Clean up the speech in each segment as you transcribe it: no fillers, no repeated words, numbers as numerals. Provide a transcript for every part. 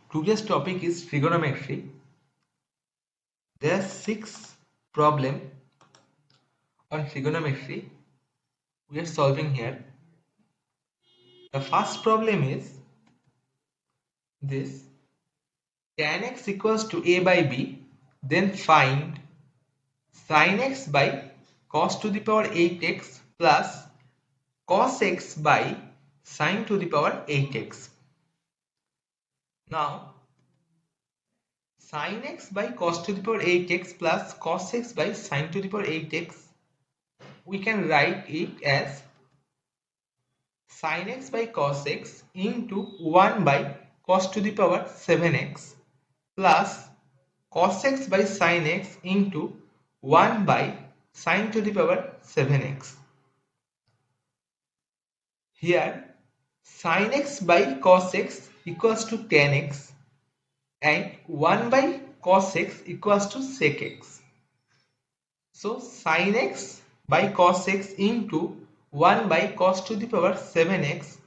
Today's topic is trigonometry. There are 6 problems on trigonometry we are solving here. The first problem is this: tan x equals to a by b, then find sin x by cos to the power 8x plus cos x by sin to the power 8x. Now, sin x by cos to the power 8x plus cos x by sin to the power 8x, we can write it as sin x by cos x into 1 by cos to the power 7x plus cos x by sin x into 1 by sin to the power 7x. Here sin x by cos x equals to tan x and 1 by cos x equals to sec x. So sin x by cos x into 1 by cos to the power 7x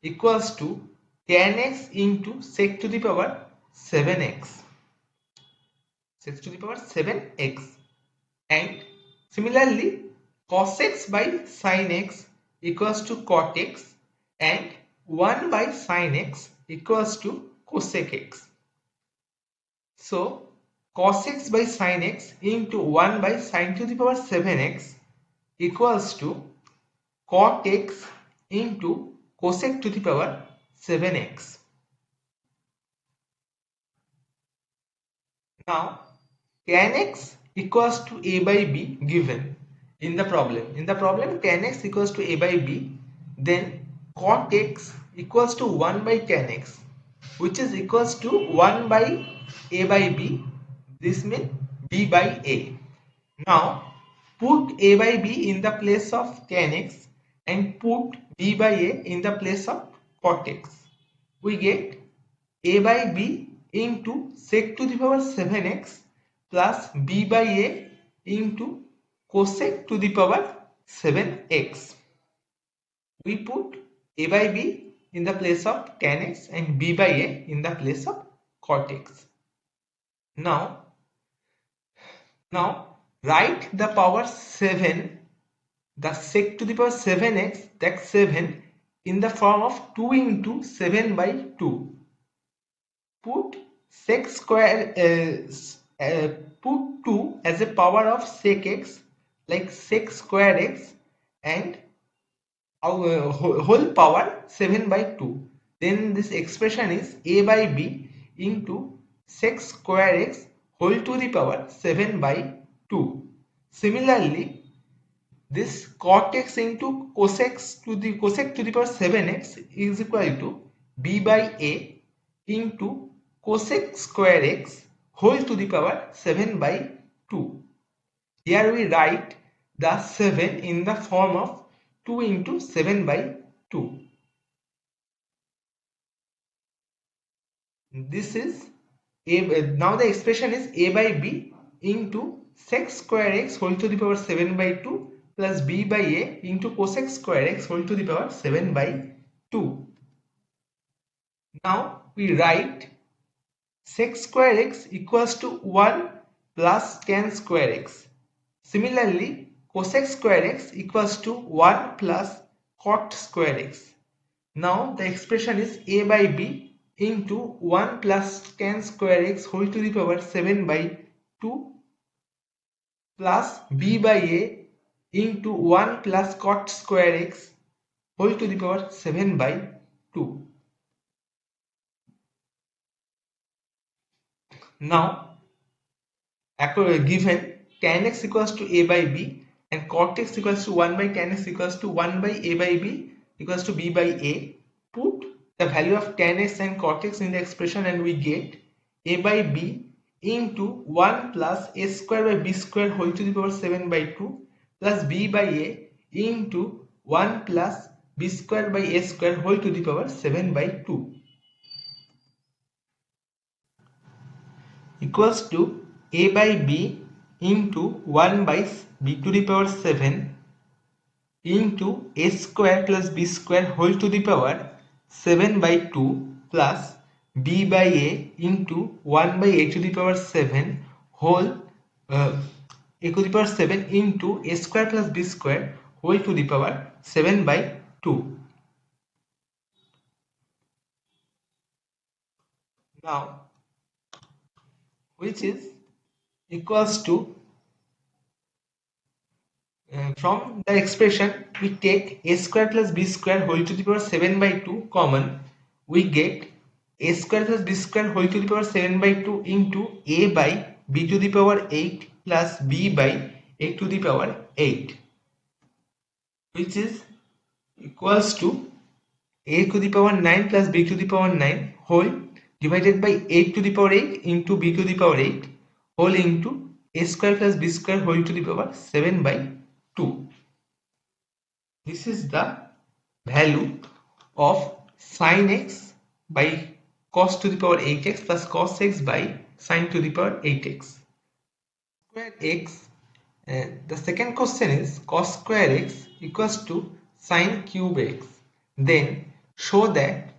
equals to tan x into sec to the power 7x. Sec to the power 7x. And similarly, cos x by sin x equals to cot x and 1 by sin x equals to cosec x. So cos x by sin x into 1 by sin to the power 7x equals to cot x into cosec to the power 7x. Now tan x equals to a by b given in the problem. In the problem tan x equals to a by b, then cot x equals to 1 by tan x, which is equals to 1 by a by b. This means b by a. Now put a by b in the place of tan x and put b by a in the place of cot x. We get a by b into sec to the power 7x plus b by a into cosec to the power 7x. We put a by b in the place of tan x and b by a in the place of cot x. Now write the power 7, the sec to the power 7x, that's 7, in the form of 2 into 7 by 2. Put sec square, put 2 as a power of sec x, like sec square x, and whole power 7 by 2. Then this expression is a by b into sec square x whole to the power 7 by 2. Similarly, this cot x into cosec to the power 7x is equal to b by a into cosec square x whole to the power 7 by 2. Here we write the 7 in the form of 2 into 7 by 2. This is now the expression is a by b into sec square x whole to the power 7 by 2 plus b by a into cosec square x whole to the power 7 by 2. Now we write sec square x equals to 1 plus tan square x. Similarly, cosec square x equals to 1 plus cot square x. Now the expression is a by b into 1 plus tan square x whole to the power 7 by 2 plus b by a into 1 plus cot square x whole to the power 7 by 2. Now, given tan x equals to a by b and cot x equals to 1 by tan x equals to 1 by a by b equals to b by a, put the value of tan x and cot x in the expression and we get a by b into 1 plus a square by b square whole to the power 7 by 2 plus b by a into 1 plus b square by a square whole to the power 7 by 2 equals to a by b into 1 by b to the power 7 into a square plus b square whole to the power 7 by 2 plus b by a into 1 by a to the power 7 whole a to the power 7 into a square plus b square whole to the power 7 by 2. Now, which is equals to from the expression we take a square plus b square whole to the power 7 by 2 common, we get a square plus b square whole to the power 7 by 2 into a by b to the power 8 plus b by a to the power 8, which is equals to a to the power 9 plus b to the power 9 whole divided by 8 to the power 8 into b to the power 8 whole into a square plus b square whole to the power 7 by 2. This is the value of sin x by cos to the power 8x plus cos x by sin to the power 8x. Square x, and the second question is cos square x equals to sin cube x. Then show that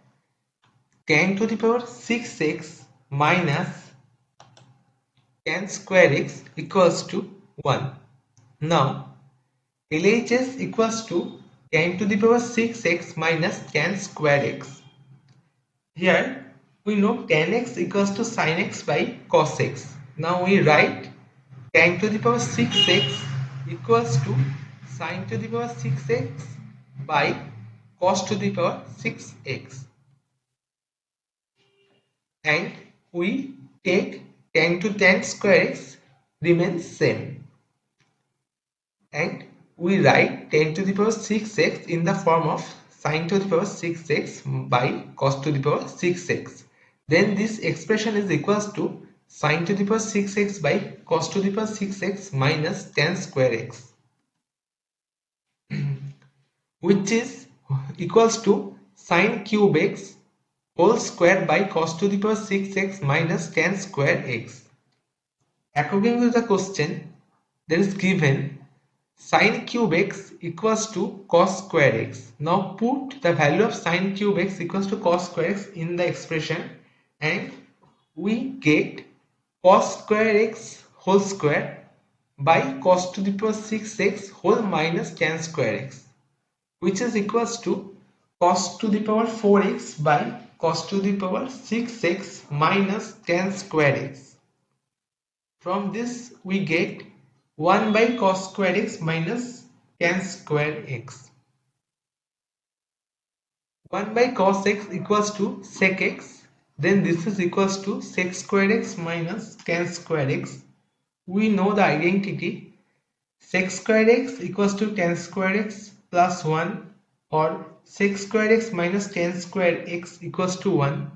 tan to the power 6x minus tan square x equals to 1. Now LHS equals to tan to the power 6x minus tan square x. Here we know tan x equals to sin x by cos x. Now we write tan to the power 6x equals to sin to the power 6x by cos to the power 6x. And we take tan to tan square x remains same. And we write tan to the power 6x in the form of sin to the power 6x by cos to the power 6x. Then this expression is equals to sin to the power 6x by cos to the power 6x minus tan square x, which is equals to sin cube x whole square by cos to the power 6x minus tan square x. According to the question, there is given sin cube x equals to cos square x. Now put the value of sin cube x equals to cos square x in the expression and we get cos square x whole square by cos to the power 6x whole minus tan square x, which is equals to cos to the power 4x by cos to the power 6x minus tan square x. From this we get 1 by cos square x minus tan square x. 1 by cos x equals to sec x. Then this is equals to sec square x minus tan square x. We know the identity. Sec square x equals to tan square x plus 1, or sec square x minus tan square x equals to 1.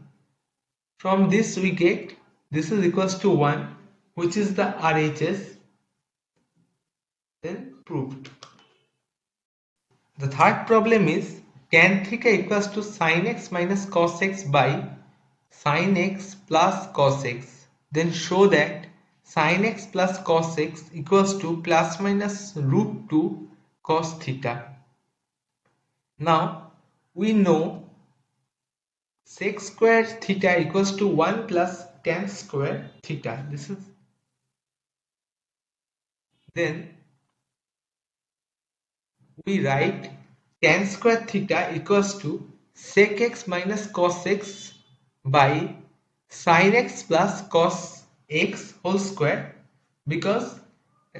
From this we get this is equals to 1, which is the RHS. Then proved. The third problem is tan theta equals to sin x minus cos x by sin x plus cos x. Then show that sin x plus cos x equals to plus minus root 2 cos theta. Now we know sec square theta equals to 1 plus tan square theta. This is then we write tan square theta equals to sec x minus cos x by sin x plus cos x whole square, because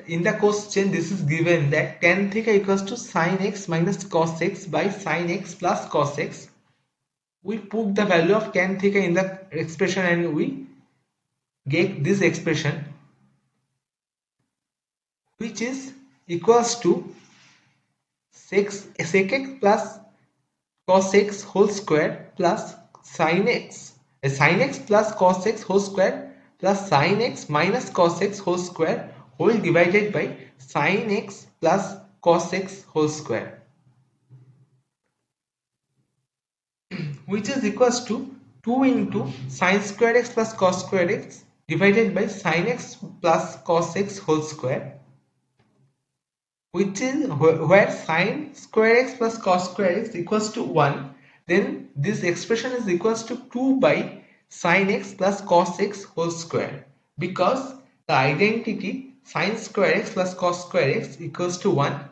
in the question this is given that tan theta equals to sin x minus cos x by sin x plus cos x. We put the value of tan theta in the expression and we get this expression, which is equals to sec x plus cos x whole square plus sin x plus cos x whole square plus sin x minus cos x whole square whole divided by sin x plus cos x whole square, which is equals to 2 into sin square x plus cos square x divided by sin x plus cos x whole square, which is where sin square x plus cos square x equals to 1. Then this expression is equals to 2 by sin x plus cos x whole square, because the identity sin square x plus cos square x equals to 1.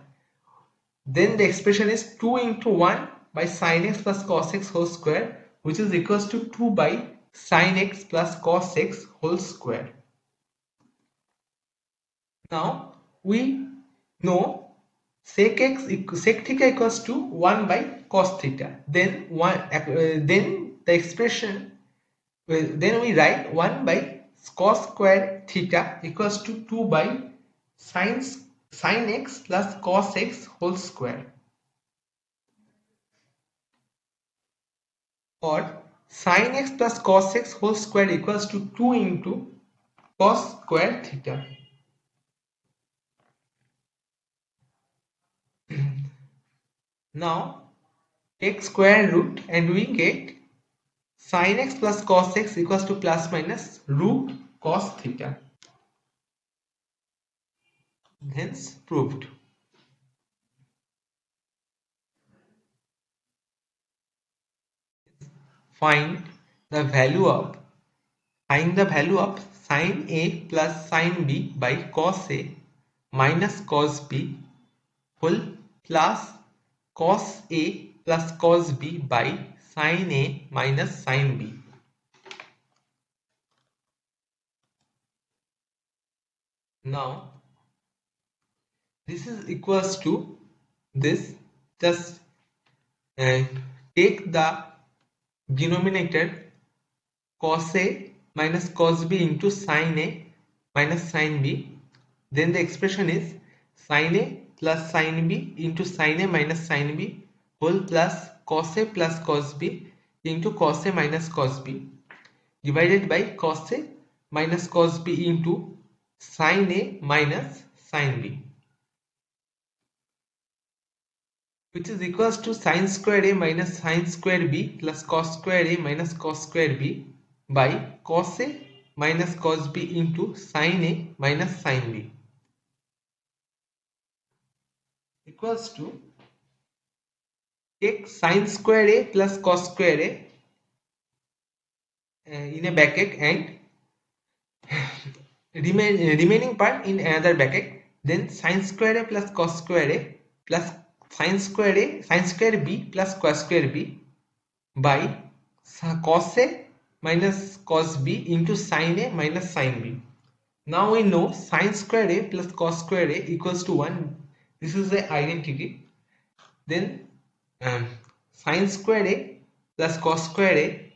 Then the expression is 2 into 1 by sin x plus cos x whole square, which is equals to 2 by sin x plus cos x whole square. Now we know sec theta equals to 1 by cos theta. Then then the expression, then we write 1 by cos square theta equals to 2 by sin x plus cos x whole square. Or sin x plus cos x whole square equals to 2 into cos square theta. Now take square root and we get sin x plus cos x equals to plus minus root cos theta. Hence proved. Find the value of sin A plus sin B by cos A minus cos B whole plus cos A plus cos B by sin A minus sin B. Now this is equals to this. Just take the denominator cos A minus cos B into sin A minus sin B. Then the expression is sin A plus sin B into sin A minus sin B whole plus cos A plus cos B into cos A minus cos B divided by cos A minus cos B into sin A minus sin B, which is equals to sin square A minus sin square B plus cos square A minus cos square B by cos A minus cos B into sin A minus sin B equals to, take sin square A plus cos square A in a bracket and remaining part in another bracket, then sin square A plus cos square A plus sin square B plus cos square B by cos A minus cos B into sin A minus sin B. Now we know sin square A plus cos square A equals to 1. This is the identity. Then sin square A plus cos square A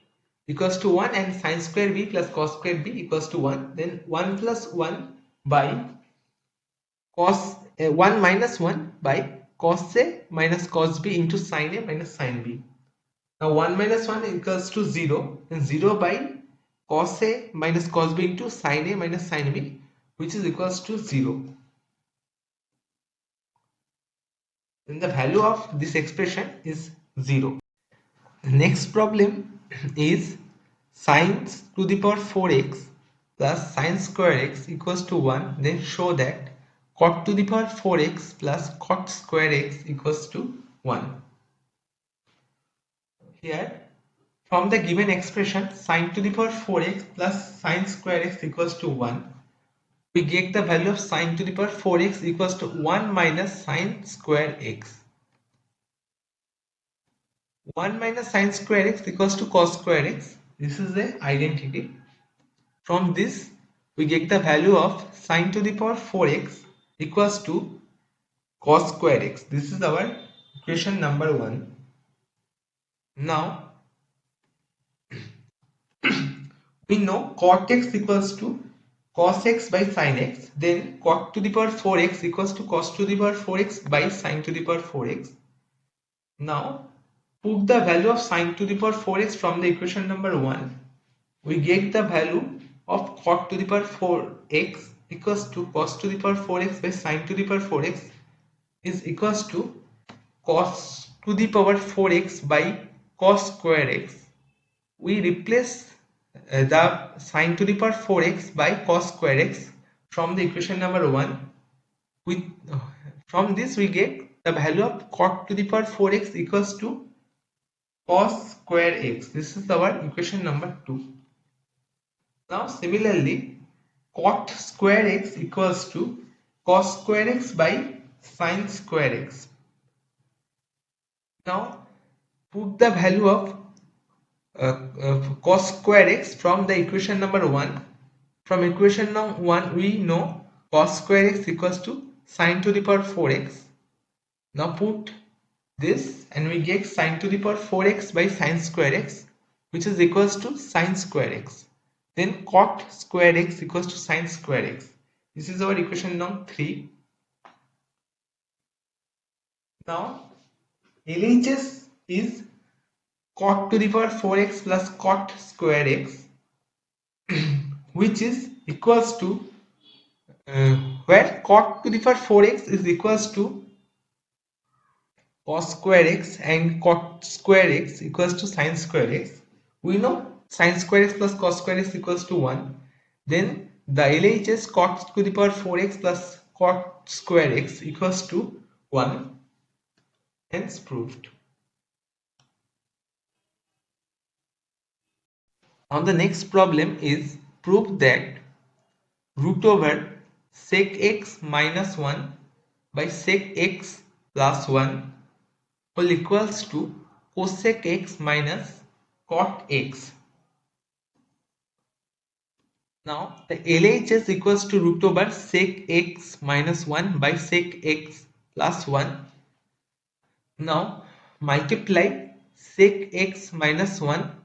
equals to 1 and sin square B plus cos square B equals to 1. Then 1 plus 1 by cos 1 minus 1 by cos A minus cos B into sin A minus sin B. Now 1 minus 1 equals to 0 and 0 by cos A minus cos B into sin A minus sin B, which is equals to 0. Then the value of this expression is 0. The next problem is sin to the power 4x plus sin square x equals to 1. Then show that cot to the power 4x plus cot square x equals to 1. Here, from the given expression sin to the power 4x plus sin square x equals to 1, we get the value of sin to the power 4x equals to 1 minus sin square x. 1 minus sin square x equals to cos square x. This is the identity. From this, we get the value of sin to the power 4x equals to cos square x. This is our equation number 1. Now, we know cot x equals to cos x by sin x. Then cot to the power 4x equals to cos to the power 4x by sin to the power 4x. Now, put the value of sin to the power 4x from the equation number 1. We get the value of cot to the power 4x equals to cos to the power 4x by sin to the power 4x is equals to cos to the power 4x by cos square x. We replace the sin to the power 4x by cos square x from the equation number 1. With from this we get the value of cot to the power 4x equals to cos square x. This is our equation number 2. Now similarly, cot square x equals to cos square x by sin square x. Now put the value of cos square x from the equation number 1. From equation number 1 we know cos square x equals to sin to the power 4x. Now put this and we get sin to the power 4x by sin square x, which is equals to sin square x. Then cot square x equals to sin square x. This is our equation number 3. Now LHS is cot to the power 4x plus cot square x, which is equals to where cot to the power 4x is equals to cos square x and cot square x equals to sin square x. We know sin square x plus cos square x equals to 1. Then the LHS cot to the power 4x plus cot square x equals to 1. Hence proved. Now the next problem is prove that root over sec x minus 1 by sec x plus 1 whole equals to cosec x minus cot x. Now the LHS equals to root over sec x minus 1 by sec x plus 1. Now multiply sec x minus 1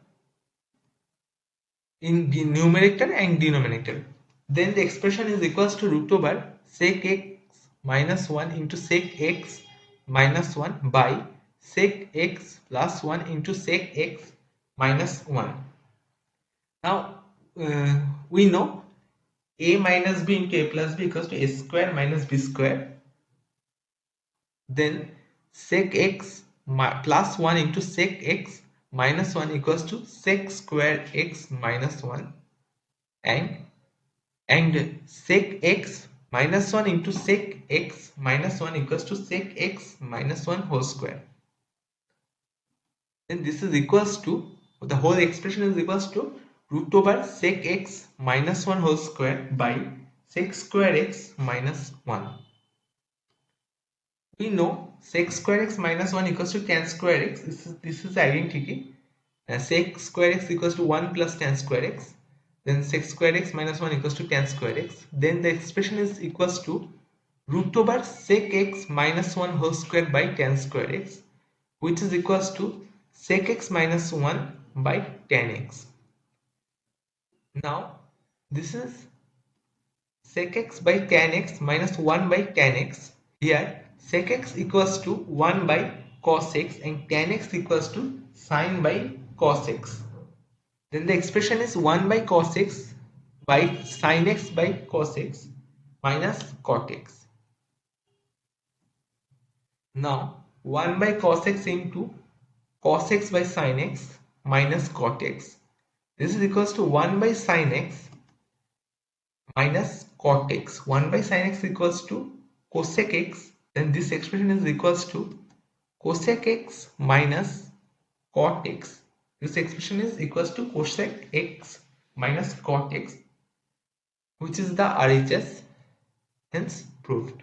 in the numerator and denominator. Then the expression is equals to root over sec x minus 1 into sec x minus 1 by sec x plus 1 into sec x minus 1. Now we know a minus b into a plus b equals to a square minus b square. Then sec x plus 1 into sec x minus 1 equals to sec square x minus 1, and sec x minus 1 into sec x minus 1 equals to sec x minus 1 whole square. Then this is equals to, the whole expression is equals to root over sec x minus 1 whole square by sec square x minus 1. We know sec square x minus 1 equals to tan square x. This is identity. Sec square x equals to 1 plus tan square x. Then sec square x minus 1 equals to tan square x. Then the expression is equals to root over sec x minus 1 whole square by tan square x, which is equals to sec x minus 1 by tan x. Now this is sec x by tan x minus 1 by tan x. Here sec x equals to 1 by cos x and tan x equals to sin by cos x. Then the expression is 1 by cos x by sin x by cos x minus cot x. Now 1 by cos x into cos x by sin x minus cot x. This is equals to 1 by sin x minus cot x. 1 by sin x equals to cosec x. Then this expression is equals to cosec x minus cot x. This expression is equals to cosec x minus cot x, which is the RHS, hence proved.